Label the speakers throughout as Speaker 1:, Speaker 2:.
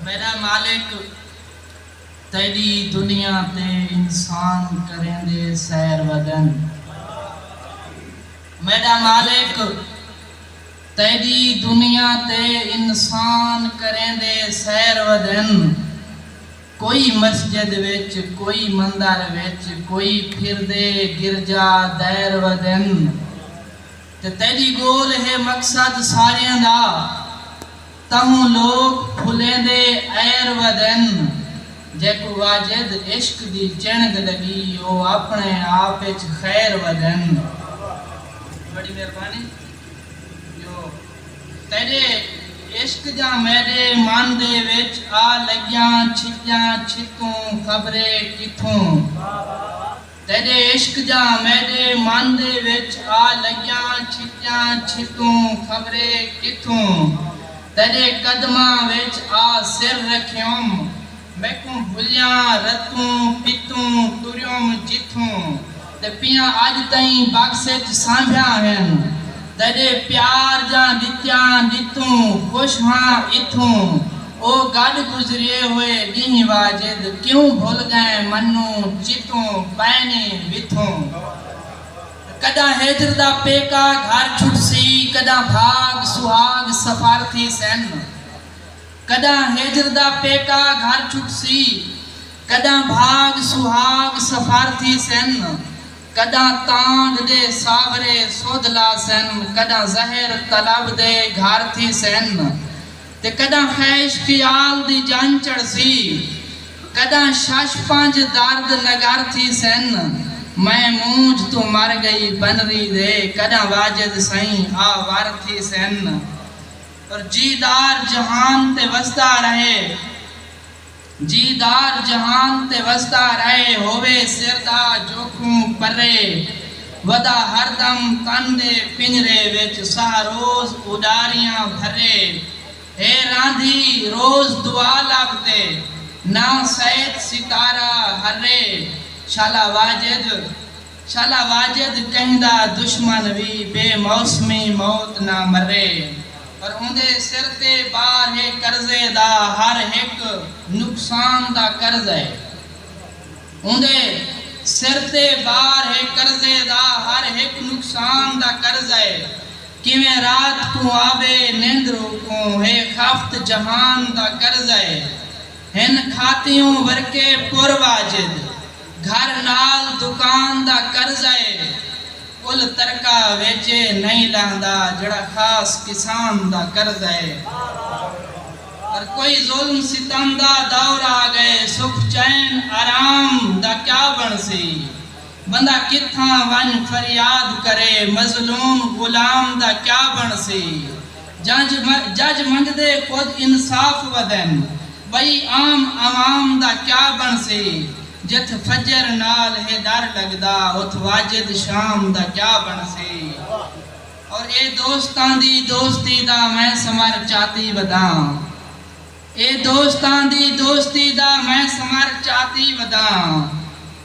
Speaker 1: मेरा मालिक तेरी दुनिया ते इंसान करेंदे सैर वदन। मेरा मालिक तेरी दुनिया ते इंसान करेंदे सैर वदन। कोई मस्जिद विच, कोई मंदिर विच, कोई फिरदे गिरजा दैर वदन। ते तेरी गोल है मकसद सारियां दा, तहूं लोग फुलेंदे ऐर वदन। जेको वाजिद इश्क दी चिणग लगी ओ अपने आप विच खैर वदन। बड़ी मेहरबानी जो तेरे इश्क जा मेरे मन दे विच आ लगियां छिजां छितों खबरे किथों। तेरे इश्क जा मेरे मन दे विच आ लगियां छिजां छितों खबरे किथों। तेरे कदमां विच आ सिर रखियों, मैकूं भुलियां रतूं पितूं तुरियों जिथों। ते पियां अज ताईं बक्से च सांभिया हन, तेरे प्यार जा दित्यां दितूं खुश हां इथों। ओ गड गुजरे हुए ॾींहं वाजिद क्यों भुल गए मन्नू चितों पैने विथों। कदा हेजर दा पेका घर छुटसी, कदा भाग सुहाग सफार थी सन। कदा हेजर दा पेका घर छुटसी, कदा भाग सुहाग सफार थी सन। कदा तांड दे सावरे सोधला सन, कदा जहर तलब दे घर थी सन। ते कदा खैश ख्याल दी जान चढ़सी, कदा शश पंज दर्द नगर थी सन। मैं मूंझ तो मर गई बनरी दे, कदा वाजिद सही आ वर थी सन। और जीदार जहान ते वसदा रहे, जीदार जहान ते वसदा रहे। होवे सिरदा जोखों परे, वदा हरदम तन दे पिंजरे विच सह रोज उडारियां भरे। हे रांधी रोज दुआ लगते, ना सैद सितारा हरे। शाला वाजिद कहंदा दुश्मन भी बेमौसमी मौत ना मरे। और उंदे सिर ते बार है कर्जे दा हर एक नुकसान दा कर्ज है। उंदे सिर ते बार है कर्जे दा हर एक नुकसान दा कर्ज है। किवें रात को आवे नींदरों को है खफ्त जहान दा कर्ज है। हिन खातियों वरके पुर वाजिद घर नाल दुकान दा कर्ज है। कुल तरका वेचे नहीं लहंदा जड़ा खास किसान दा कर्ज है। और कोई जुल्म सितम दा दौर आ गए, सुख चैन आराम दा क्या बनसी। बंदा किथा वन फरियाद करे, मजलूम गुलाम दा क्या बनसी। जज मंगदे खुद इंसाफ वदन, बई आम आवाम दा क्या बनसी। जिथ फजर नाल है डर लगदा, उथ वाजिद शाम दा क्या बनसी। और ए दोस्तां दी दोस्ती दा मैं समर चाती वदा, ए दोस्तां दी दोस्ती दा मैं समर चाती वदा।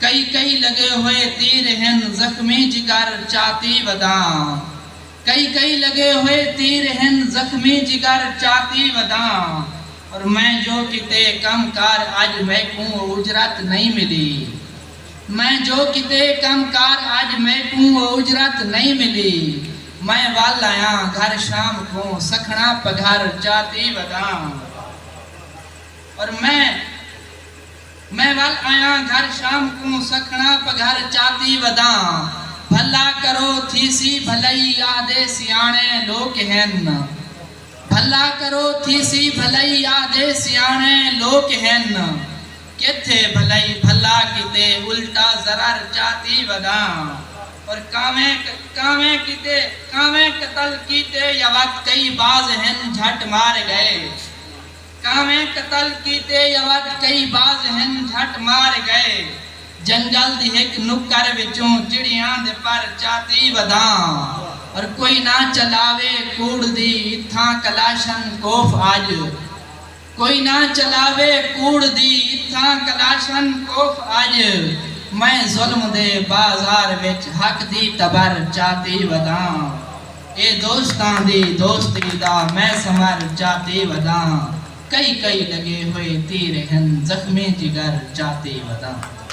Speaker 1: कई कई लगे हुए तीर हैं जख्मी जिगर चाती वदा। कई कई लगे हुए तीर हैं जख्मी जिगर चाती वदा। और मैं जो किते कम कार आज मैं को उजरत नहीं मिली। मैं जो किते कम कार आज मैं को उजरत नहीं मिली। मैं वाल आया घर शाम को सखना पघार चाती वदा। और मैं वाल आया घर शाम को सखना पघार चाती वदा। भला करो थीसी भलई आदे सियाणे लोग हैं। भला करो थीसी भलई आदे सियाणे लोग हैं। किथे भलई भला किते उल्टा जरर चाती वदा। और कावे कतल कीते या वक्त कई बाज हैं झट मार गए। कावे कतल कीते या वक्त कई बाज हैं झट मार गए। जंगल दी एक नुक्कर विचों चिड़ियां दे पर चाती वदा। और कोई ना चलावे कूड़ दी इत्थां कलाशन कोफ आज। कोई ना चलावे कूड़ दी इत्थां कलाशन कोफ आज। मैं जुल्म दे बाजार विच हक दी तबर चाती वदा। ए दोस्तां दी दोस्ती दा मैं समर चाती वदा। कई कई लगे हुए तीर हैं, जख्मे जिगर जाते वदा।